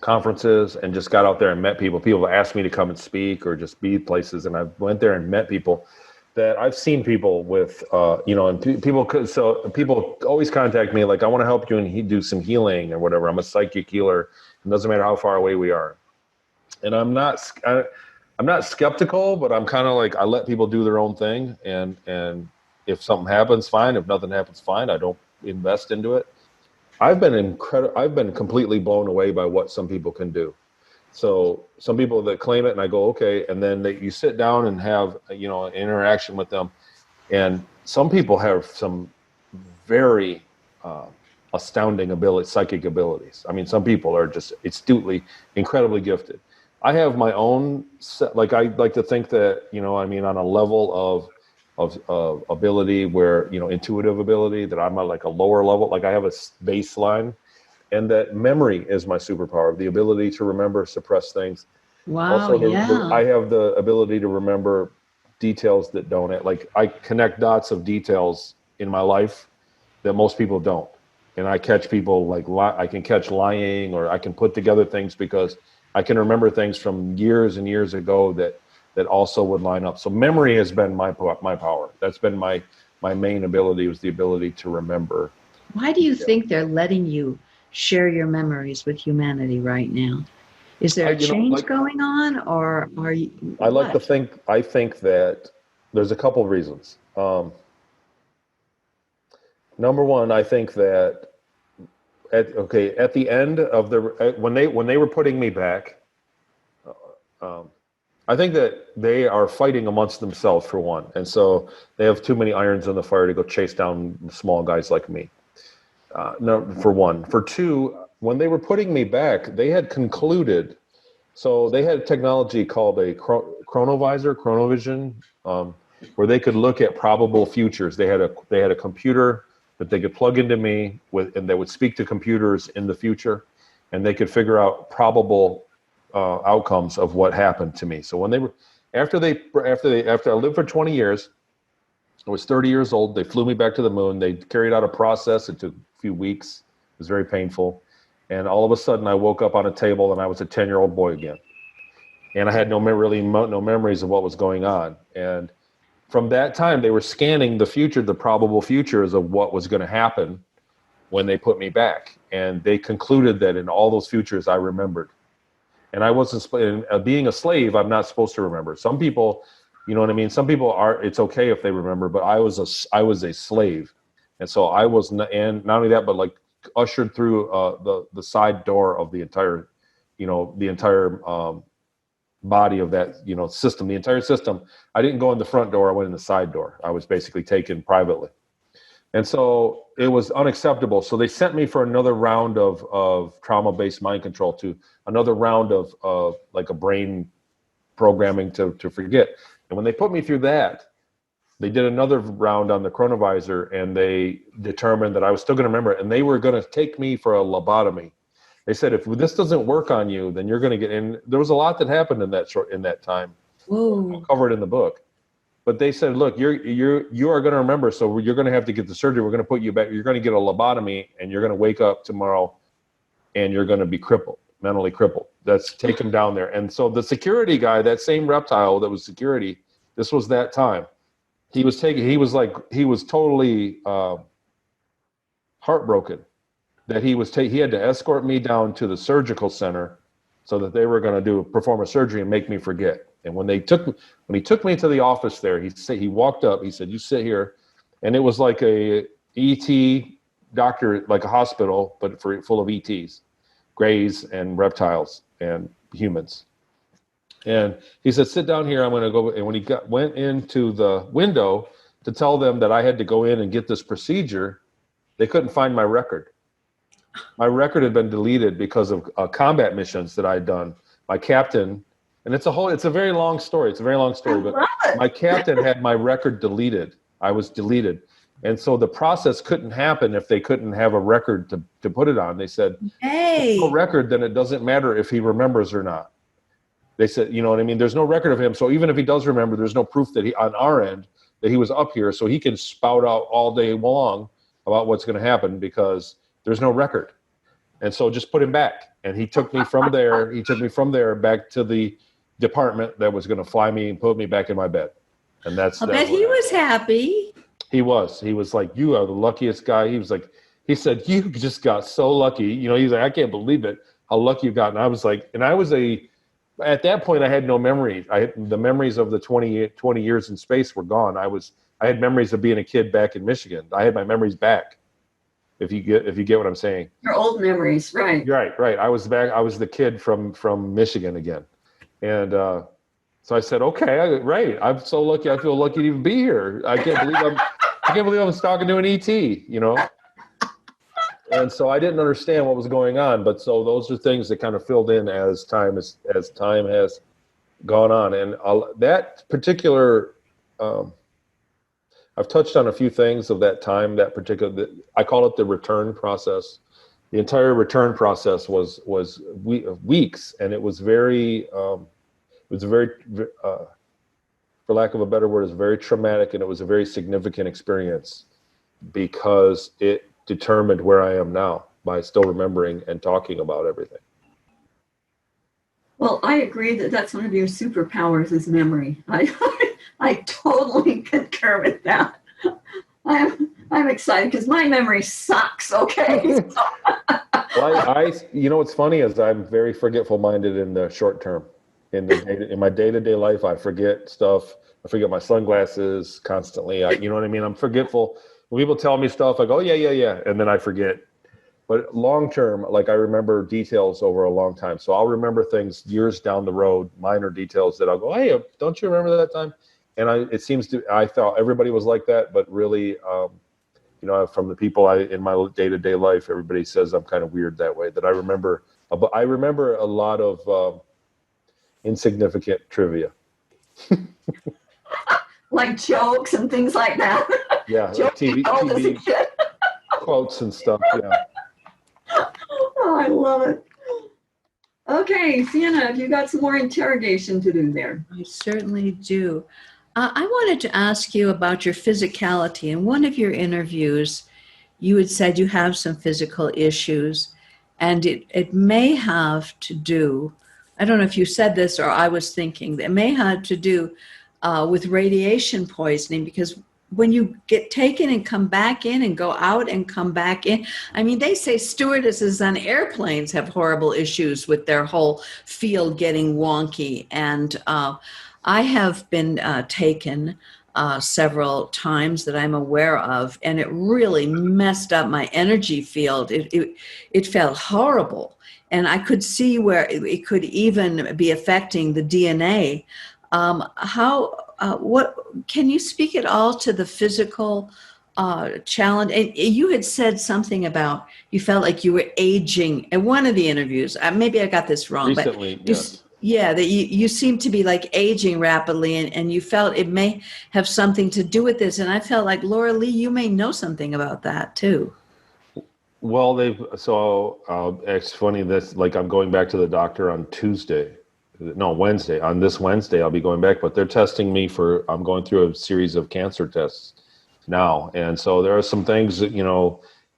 conferences and just got out there and met people have asked me to come and speak or just be places, and I went there and met people that I've seen people with, and people always contact me like, I want to help you and do some healing or whatever. I'm a psychic healer. It doesn't matter how far away we are. And I'm not skeptical, but I'm kind of like, I let people do their own thing. And if something happens, fine. If nothing happens, fine. I don't invest into it. I've been completely blown away by what some people can do. So some people that claim it, and I go, okay. And then you sit down and have, an interaction with them. And some people have some very astounding psychic abilities. I mean, some people are just astutely, incredibly gifted. I have my own, I like to think that, on a level of ability where, intuitive ability, that I'm at like a lower level, like I have a baseline, and that memory is my superpower, the ability to remember suppressed things. Wow. Also, yeah. I have the ability to remember details that don't, like I connect dots of details in my life that most people don't. And I catch people I can catch lying, or I can put together things because I can remember things from years and years ago that also would line up. So memory has been my power. That's been my main ability, was the ability to remember. Why do you think they're letting you share your memories with humanity right now? Is there a change going on, or are you? I think that there's a couple of reasons. Number one, I think that at the end of when they were putting me back, I think that they are fighting amongst themselves, for one, and so they have too many irons in the fire to go chase down small guys like me. No, for one. For two, when they were putting me back, they had concluded. So they had technology called a chronovision, where they could look at probable futures. They had a computer that they could plug into me and they would speak to computers in the future, and they could figure out probable outcomes of what happened to me. So when they were after I lived for 20 years, I was 30 years old. They flew me back to the moon. They carried out a process. It took a few weeks. It was very painful. And all of a sudden, I woke up on a table and I was a 10-year-old boy again. And I had no memories of what was going on. And from that time, they were scanning the probable futures of what was going to happen when they put me back. And they concluded that in all those futures, I remembered. And I wasn't, being a slave, I'm not supposed to remember. Some people, you know what I mean? Some people it's okay if they remember, but I was a slave. And so I was, and not only that, but like ushered through the side door of the entire body of that, system, the entire system. I didn't go in the front door. I went in the side door. I was basically taken privately. And so it was unacceptable. So they sent me for another round of trauma-based mind control, to another round of like a brain programming to forget. And when they put me through that, they did another round on the chronovisor, and they determined that I was still going to remember it. And they were going to take me for a lobotomy. They said, if this doesn't work on you, then you're going to get in. There was a lot that happened in that time. Whoa. Covered in the book. But they said, look, you are going to remember, so you're going to have to get the surgery. We're going to put you back. You're going to get a lobotomy, and you're going to wake up tomorrow, and you're going to be crippled, mentally crippled. That's taken down there. And so the security guy, that same reptile that was security, this was that time. He was totally heartbroken that he had to escort me down to the surgical center so that they were going to perform a surgery and make me forget. And when he took me to the office there, he walked up, he said, you sit here. And it was like a ET doctor, like a hospital, but full of ETs, grays and reptiles and humans. And he said, sit down here. I'm going to go. And when he went into the window to tell them that I had to go in and get this procedure, they couldn't find my record. My record had been deleted because of combat missions that I had done. My captain And it's a very long story. It's a very long story, but my captain had my record deleted. I was deleted. And so the process couldn't happen if they couldn't have a record to put it on. They said, Hey, no record, then it doesn't matter if he remembers or not. They said, you know what I mean? There's no record of him. So even if he does remember, there's no proof that on our end, that he was up here. So he can spout out all day long about what's going to happen because there's no record. And so just put him back. And he took me from there. He took me from there back to the department that was going to fly me and put me back in my bed. And that's. I bet he was happy. He was like, you are the luckiest guy. He said, you just got so lucky. You know, he's like, I can't believe it, how lucky you got. And I was like, at that point, I had no memory. The memories of the 20 years in space were gone. I had memories of being a kid back in Michigan. I had my memories back. If you get what I'm saying. Your old memories, right? Right. I was back. I was the kid from Michigan again, and so I said, okay, right. I'm so lucky. I feel lucky to even be here. I can't believe I'm talking to an ET. You know. And so I didn't understand what was going on, but so those are things that kind of filled in as time has gone on, and that particular. I've touched on a few things of that time, I call it the return process. The entire return process was weeks, and it was very, for lack of a better word, it was very traumatic, and it was a very significant experience because it determined where I am now by still remembering and talking about everything. Well, I agree that that's one of your superpowers is memory. I totally concur with that. I'm excited because my memory sucks. Okay. Well, you know what's funny is I'm very forgetful-minded in the short term. In my day-to-day life, I forget stuff. I forget my sunglasses constantly. You know what I mean? I'm forgetful. When people tell me stuff, I go, yeah, and then I forget. But long term, like I remember details over a long time. So I'll remember things years down the road, minor details that I'll go, hey, don't you remember that time? And I thought everybody was like that, but really, from the people in my day-to-day life, everybody says I'm kind of weird that way, that I remember a lot of insignificant trivia. Like jokes and things like that. Yeah, like TV quotes and stuff, yeah. Oh, I love it. Okay, Sienna, have you got some more interrogation to do there? I certainly do. I wanted to ask you about your physicality. In one of your interviews, you had said you have some physical issues, and it may have to do, I don't know if you said this or I was thinking, that it may have to do with radiation poisoning, because when you get taken and come back in and go out and come back in, I mean, they say stewardesses on airplanes have horrible issues with their whole field getting wonky. And I have been taken several times that I'm aware of, and it really messed up my energy field. It felt horrible. And I could see where it could even be affecting the DNA. What can you speak at all to the physical challenge? And you had said something about you felt like you were aging in one of the interviews. Maybe I got this wrong. Recently, but yes. Yeah, that you seem to be like aging rapidly, and you felt it may have something to do with this. And I felt like, Laura Lee, you may know something about that too. Well, it's funny that like I'm going back to the doctor on Wednesday. On this Wednesday, I'll be going back, but they're testing me I'm going through a series of cancer tests now. And so there are some things that,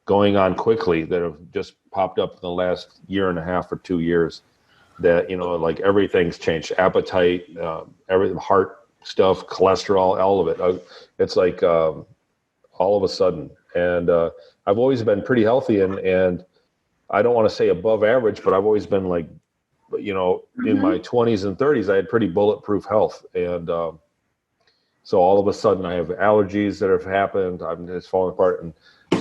going on quickly that have just popped up in the last year and a half or 2 years that, like everything's changed. Appetite, everything, heart stuff, cholesterol, all of it. It's like all of a sudden. And I've always been pretty healthy and I don't want to say above average, but I've always been like, in my 20s and 30s, I had pretty bulletproof health. And so all of a sudden I have allergies that have happened. I'm just falling apart. And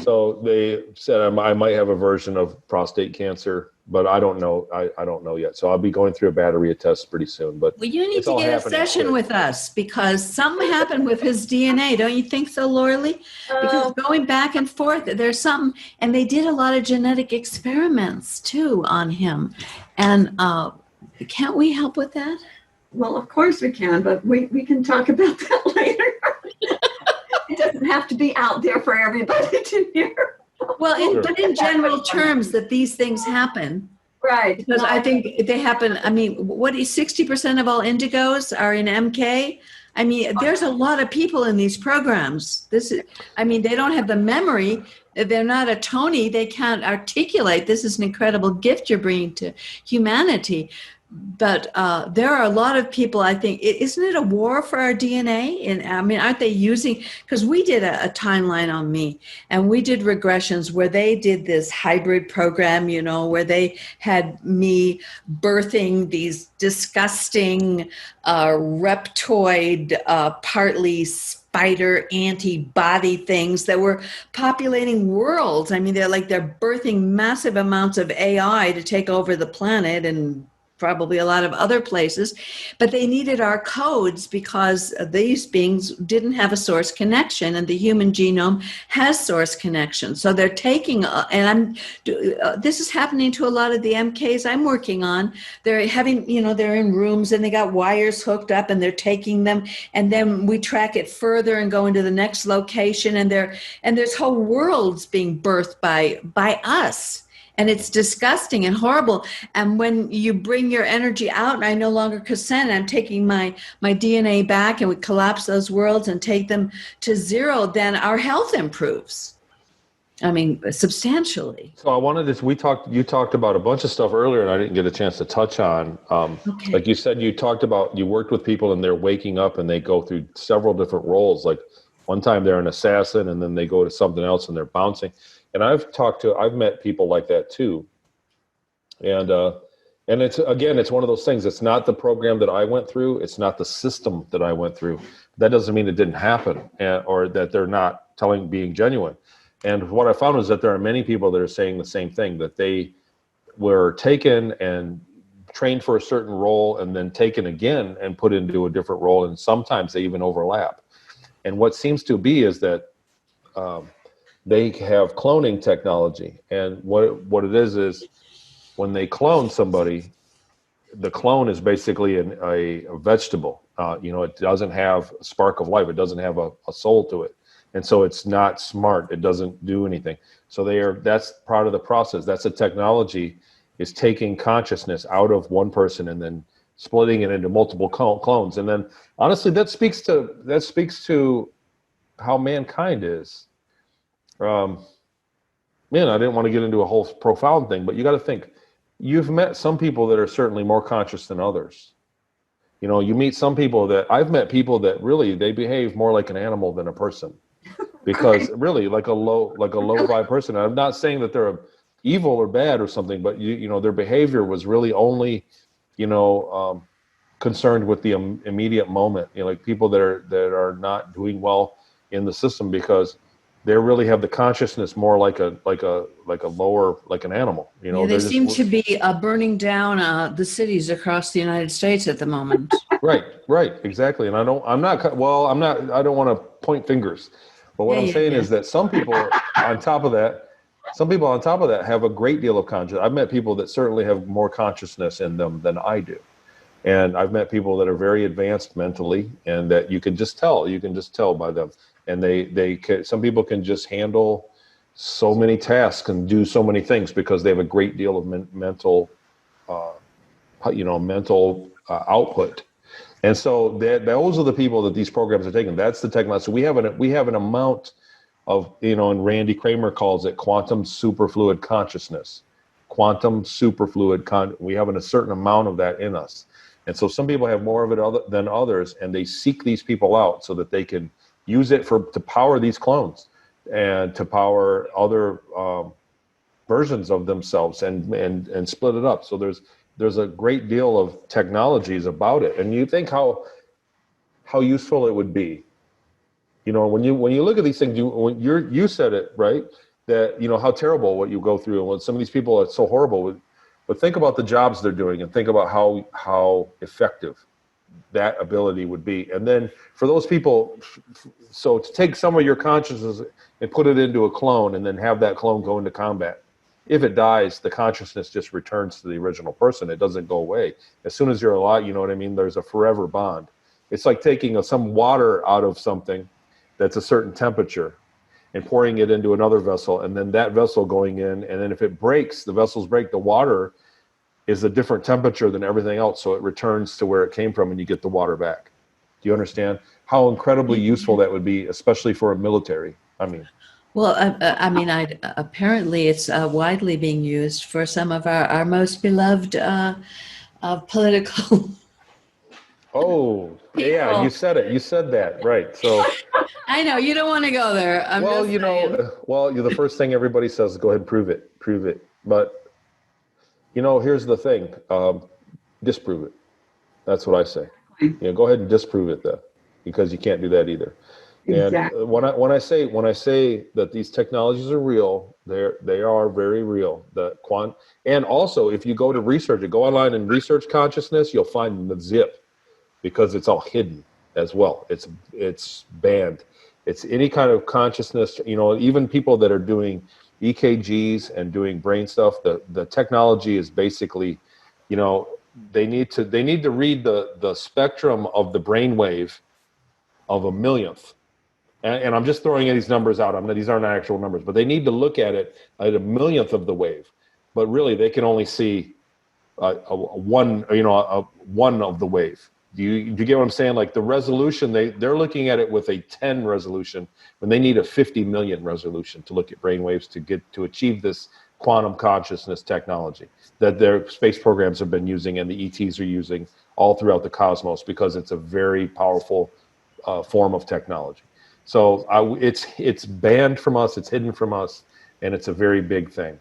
so they said I might have a version of prostate cancer, but I don't know. I don't know yet. So I'll be going through a battery of tests pretty soon. But well, you need to get a session with us because something happened with his DNA. Don't you think so, Laura Lee? Because going back and forth, there's something, and they did a lot of genetic experiments too on him. And can't we help with that? Well, of course we can, but we can talk about that later. It doesn't have to be out there for everybody to hear. Well, but in general terms, that these things happen. Right. Because I think they happen. I mean, what is 60% of all indigos are in MK? I mean, there's a lot of people in these programs. I mean, they don't have the memory. They're not a Tony. They can't articulate. This is an incredible gift you're bringing to humanity. But there are a lot of people, I think, isn't it a war for our DNA? And I mean, aren't they using, because we did a timeline on me, and we did regressions where they did this hybrid program, you know, where they had me birthing these disgusting reptoid, partly spider antibody things that were populating worlds. I mean, they're birthing massive amounts of AI to take over the planet and probably a lot of other places, but they needed our codes because these beings didn't have a source connection, and the human genome has source connection. So they're taking, this is happening to a lot of the MKs I'm working on. They're having, you know, they're in rooms and they got wires hooked up and they're taking them, and then we track it further and go into the next location, and there's whole worlds being birthed by us. And it's disgusting and horrible. And when you bring your energy out, and I no longer consent, I'm taking my DNA back, and we collapse those worlds and take them to zero, then our health improves. I mean, substantially. So I wanted this, you talked about a bunch of stuff earlier and I didn't get a chance to touch on. Okay. Like you said, you worked with people and they're waking up and they go through several different roles. Like one time they're an assassin and then they go to something else and they're bouncing. And I've met people like that too. And it's one of those things. It's not the program that I went through. It's not the system that I went through. That doesn't mean it didn't happen, or that they're not being genuine. And what I found is that there are many people that are saying the same thing, that they were taken and trained for a certain role and then taken again and put into a different role. And sometimes they even overlap. And what seems to be is that, they have cloning technology, and what it is when they clone somebody, the clone is basically a vegetable. It doesn't have a spark of life. It doesn't have a soul to it, and so it's not smart. It doesn't do anything. So that's part of the process. That's a technology, is taking consciousness out of one person and then splitting it into multiple clones. And then honestly, that speaks to how mankind is. I didn't want to get into a whole profound thing, but you got to think, you've met some people that are certainly more conscious than others. You know, you meet some people I've met people that really, they behave more like an animal than a person, because really like a low vibe person. I'm not saying that they're evil or bad or something, but you know, their behavior was really only, concerned with the immediate moment. You know, like people that are not doing well in the system because they really have the consciousness more like a lower, like an animal. You know, they seem to be burning down the cities across the United States at the moment. Right, exactly. And I don't want to point fingers, but what I'm saying is that some people on top of that have a great deal of consciousness. I've met people that certainly have more consciousness in them than I do. And I've met people that are very advanced mentally, and that you can just tell by them. And some people can just handle so many tasks and do so many things because they have a great deal of mental output. And so those are the people that these programs are taking. That's the technology. So we have an amount of, and Randy Kramer calls it quantum superfluid consciousness. We have a certain amount of that in us. And so some people have more of it than others, and they seek these people out so that they can use it to power these clones and to power other versions of themselves and split it up. So there's a great deal of technologies about it. And you think how useful it would be. You know, when you look at these things, you said it, right? That, how terrible what you go through, and when some of these people are so horrible. But think about the jobs they're doing, and think about how effective that ability would be. And then for those people, so to take some of your consciousness and put it into a clone and then have that clone go into combat. if it dies, the consciousness just returns to the original person. It doesn't go away. As soon as you're alive, you know what I mean? There's a forever bond. It's like taking some water out of something that's a certain temperature and pouring it into another vessel, and then that vessel going in, and then if it breaks, the vessels break, the water is a different temperature than everything else, so it returns to where it came from and you get the water back. Do you understand how incredibly useful that would be, especially for a military? I mean, well, apparently it's widely being used for some of our most beloved political. oh, yeah, you said it. You said that, right? So I know you don't want to go there. well, you know, the first thing everybody says is go ahead and prove it. But you know, here's the thing: disprove it. That's what I say. You know, go ahead and disprove it, though, because you can't do that either. Exactly. And when I say that these technologies are real, they are very real. And also, if you go to research it, go online and research consciousness, you'll find the zip, because it's all hidden as well. It's banned. It's any kind of consciousness. You know, even people that are doing EKGs and doing brain stuff, the technology is basically, you know, they need to read the spectrum of the brain wave of a millionth. And I'm just throwing these numbers out. These aren't actual numbers, but they need to look at it at a millionth of the wave. But really, they can only see one of the wave. Do you get what I'm saying? Like the resolution, they're looking at it with a 10 resolution when they need a 50 million resolution to look at brainwaves to achieve this quantum consciousness technology that their space programs have been using and the ETs are using all throughout the cosmos, because it's a very powerful form of technology. So it's banned from us, it's hidden from us, and it's a very big thing.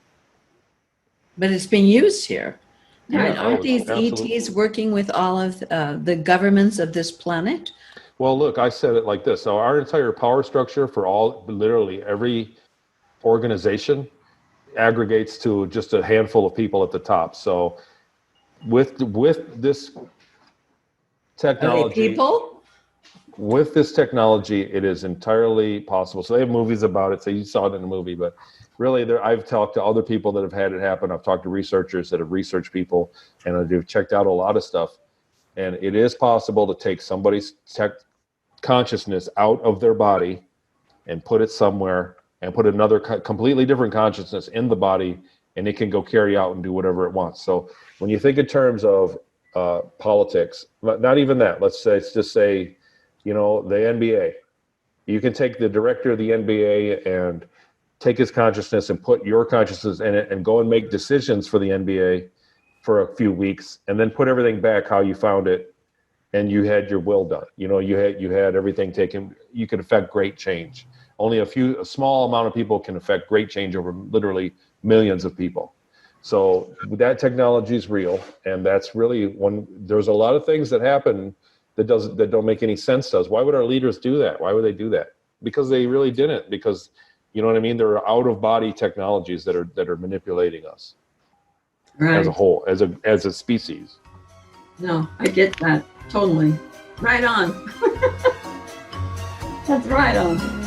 But it's being used here. Yeah, I mean, aren't these absolutely. ETs working with all of the governments of this planet? Well, look, I said it like this. So our entire power structure for literally every organization aggregates to just a handful of people at the top. So with this technology, with this technology, it is entirely possible. So they have movies about it. So you saw it in the movie, but really, I've talked to other people that have had it happen. I've talked to researchers that have researched people, and they've checked out a lot of stuff. And it is possible to take somebody's consciousness out of their body and put it somewhere and put another completely different consciousness in the body, and it can go carry out and do whatever it wants. So when you think in terms of politics, not even that, let's just say, you know, the NBA. You can take the director of the NBA and take his consciousness and put your consciousness in it and go and make decisions for the NBA for a few weeks, and then put everything back how you found it, and you had your will done. You know, you had everything taken. You could affect great change. Only a small amount of people can affect great change over literally millions of people. So that technology is real, and that's really there's a lot of things that happen that don't make any sense to us. Why would our leaders do that? Why would they do that? Because they really didn't. Because, you know what I mean? There are out of body technologies that are manipulating us, right, as a whole, as a species. No, I get that totally. Right on. That's right on.